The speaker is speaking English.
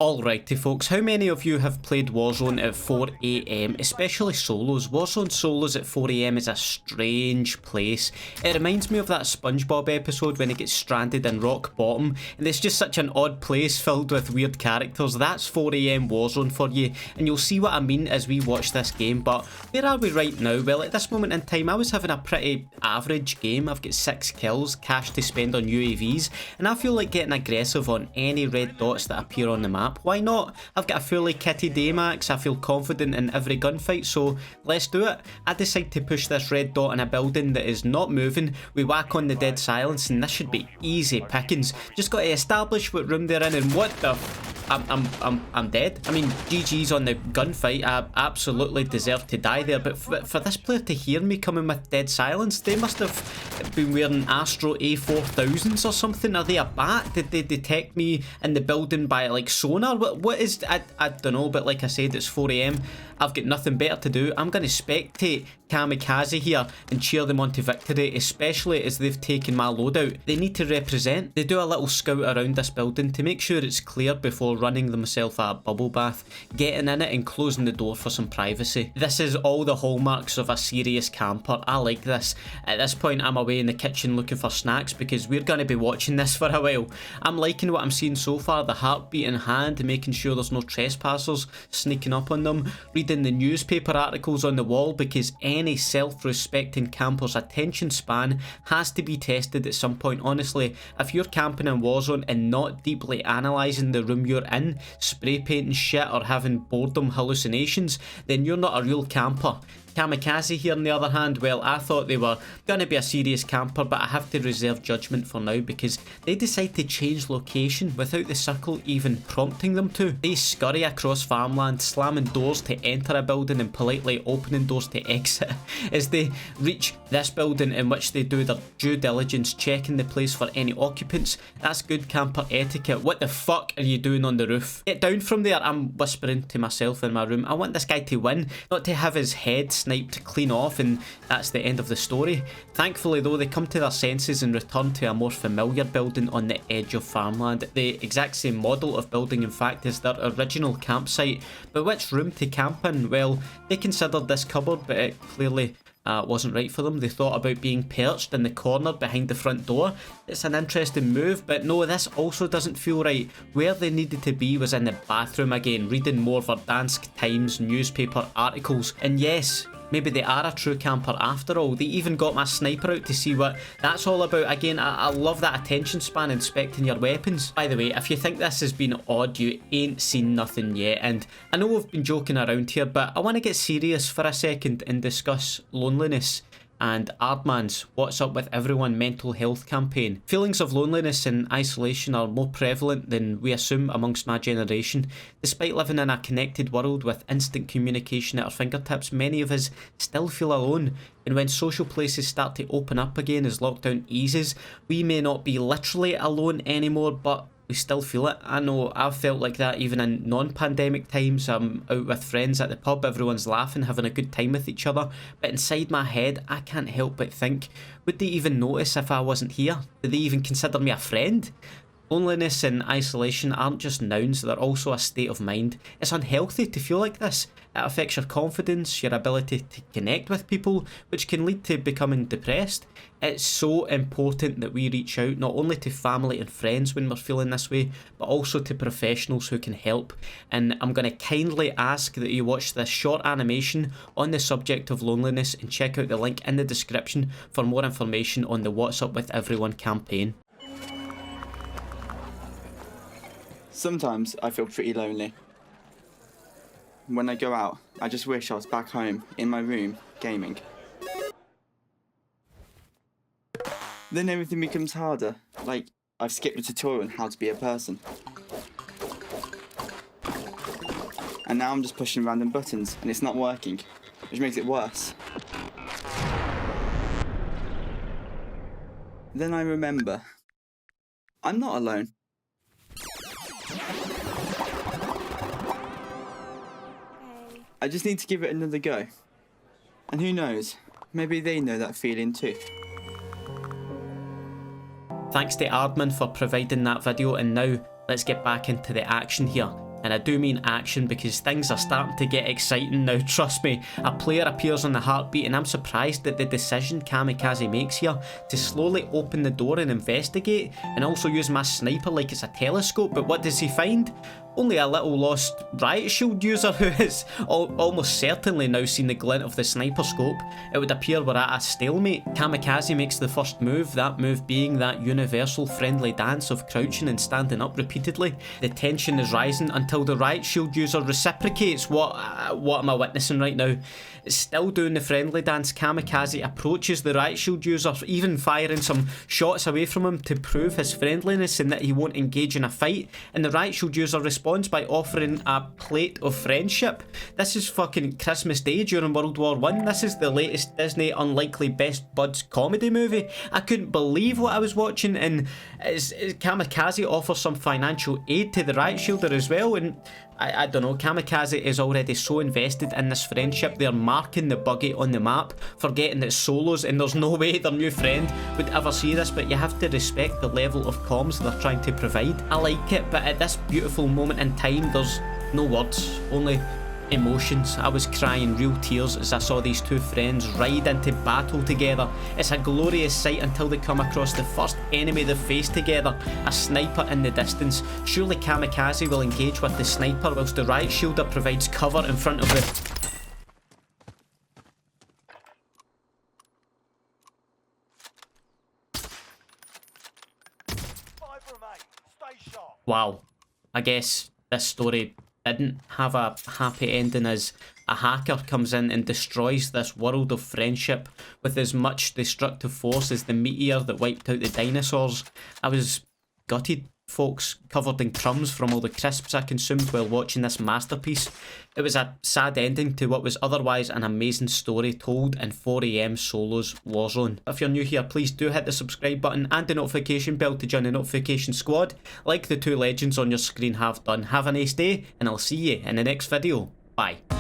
Alrighty folks, how many of you have played Warzone at 4 AM, especially solos? Warzone solos at 4 AM is a strange place. It reminds me of that SpongeBob episode when he gets stranded in rock bottom, and it's just such an odd place filled with weird characters. That's 4 AM Warzone for you, and you'll see what I mean as we watch this game. But where are we right now? Well, at this moment in time I was having a pretty average game. I've got 6 kills, cash to spend on UAVs, and I feel like getting aggressive on any red dots that appear on the map. Why not? I've got a fully kitted AMAX, I feel confident in every gunfight, so let's do it. I decide to push this red dot in a building that is not moving. We whack on the dead silence and this should be easy pickings. Just got to establish what room they're in, and what the I'm dead. I mean, GG's on the gunfight. I absolutely deserve to die there, but for this player to hear me coming with dead silence, they must have been wearing Astro A4000s or something. Are they a bat? Did they detect me in the building by like sonar? What is, I don't know, but like I said, it's 4 AM. I've got nothing better to do. I'm going to spectate Kamikaze here and cheer them on to victory, especially as they've taken my loadout. They need to represent. They do a little scout around this building to make sure it's clear before running themselves a bubble bath, getting in it and closing the door for some privacy. This is all the hallmarks of a serious camper. I like this. At this point I'm away in the kitchen looking for snacks because we're going to be watching this for a while. I'm liking what I'm seeing so far, the heartbeat in hand, making sure there's no trespassers sneaking up on them, reading the newspaper articles on the wall because any self-respecting camper's attention span has to be tested at some point. Honestly, if you're camping in Warzone and not deeply analysing the room you're in, spray painting shit or having boredom hallucinations, then you're not a real camper. Kamikaze here on the other hand, well, I thought they were going to be a serious camper, but I have to reserve judgment for now because they decide to change location without the circle even prompting them to. They scurry across farmland, slamming doors to enter a building and politely opening doors to exit as they reach this building, in which they do their due diligence, checking the place for any occupants. That's good camper etiquette. What the fuck are you doing on the roof? Get down from there, I'm whispering to myself in my room. I want this guy to win, not to have his head sniped clean off and that's the end of the story. Thankfully though, they come to their senses and return to a more familiar building on the edge of farmland. The exact same model of building in fact as their original campsite, but which room to camp in? Well, they considered this cupboard, but it clearly wasn't right for them. They thought about being perched in the corner behind the front door. It's an interesting move, but no, this also doesn't feel right. Where they needed to be was in the bathroom again, reading more Verdansk Times newspaper articles. And yes, maybe they are a true camper after all. They even got my sniper out to see what that's all about. Again, I love that attention span, inspecting your weapons. By the way, if you think this has been odd, you ain't seen nothing yet. And I know we've been joking around here, but I want to get serious for a second and discuss loneliness and Aardman's What's Up With Everyone mental health campaign. Feelings of loneliness and isolation are more prevalent than we assume amongst my generation. Despite living in a connected world with instant communication at our fingertips, many of us still feel alone. And when social places start to open up again as lockdown eases, we may not be literally alone anymore, but we still feel it. I know I've felt like that even in non-pandemic times. I'm out with friends at the pub, everyone's laughing, having a good time with each other, but inside my head I can't help but think, would they even notice if I wasn't here? Do they even consider me a friend? Loneliness and isolation aren't just nouns, they're also a state of mind. It's unhealthy to feel like this. It affects your confidence, your ability to connect with people, which can lead to becoming depressed. It's so important that we reach out not only to family and friends when we're feeling this way, but also to professionals who can help. And I'm going to kindly ask that you watch this short animation on the subject of loneliness and check out the link in the description for more information on the What's Up With Everyone campaign. Sometimes I feel pretty lonely. When I go out, I just wish I was back home, in my room, gaming. Then everything becomes harder, like I've skipped a tutorial on how to be a person. And now I'm just pushing random buttons, and it's not working, which makes it worse. Then I remember, I'm not alone. I just need to give it another go. And who knows, maybe they know that feeling too. Thanks to Aardman for providing that video, and now let's get back into the action here. And I do mean action, because things are starting to get exciting now, trust me. A player appears on the heartbeat and I'm surprised at the decision Kamikaze makes here to slowly open the door and investigate, and also use my sniper like it's a telescope. But what does he find? Only a little lost riot shield user who has almost certainly now seen the glint of the sniper scope. It would appear we're at a stalemate. Kamikaze makes the first move, that move being that universal friendly dance of crouching and standing up repeatedly. The tension is rising until the riot shield user reciprocates. What am I witnessing right now? Still doing the friendly dance, Kamikaze approaches the riot shield user, even firing some shots away from him to prove his friendliness and that he won't engage in a fight, and the riot shield user responds by offering a plate of friendship. This is fucking Christmas Day during World War I. This is the latest Disney Unlikely Best Buds comedy movie. I couldn't believe what I was watching, and Kamikaze offers some financial aid to the riot shielder as well, and I don't know, Kamikaze is already so invested in this friendship. They're marking the buggy on the map, forgetting that Solo's, and there's no way their new friend would ever see this, but you have to respect the level of comms they're trying to provide. I like it, but at this beautiful moment in time, there's no words, only emotions. I was crying real tears as I saw these two friends ride into battle together. It's a glorious sight until they come across the first enemy they've faced together, a sniper in the distance. Surely Kamikaze will engage with the sniper whilst the riot shielder provides cover in front of the... Wow, I guess this story didn't have a happy ending, as a hacker comes in and destroys this world of friendship with as much destructive force as the meteor that wiped out the dinosaurs. I was gutted, folks, covered in crumbs from all the crisps I consumed while watching this masterpiece. It was a sad ending to what was otherwise an amazing story told in 4am Solo's Warzone. If you're new here, please do hit the subscribe button and the notification bell to join the notification squad, like the two legends on your screen have done. Have a nice day, and I'll see you in the next video. Bye.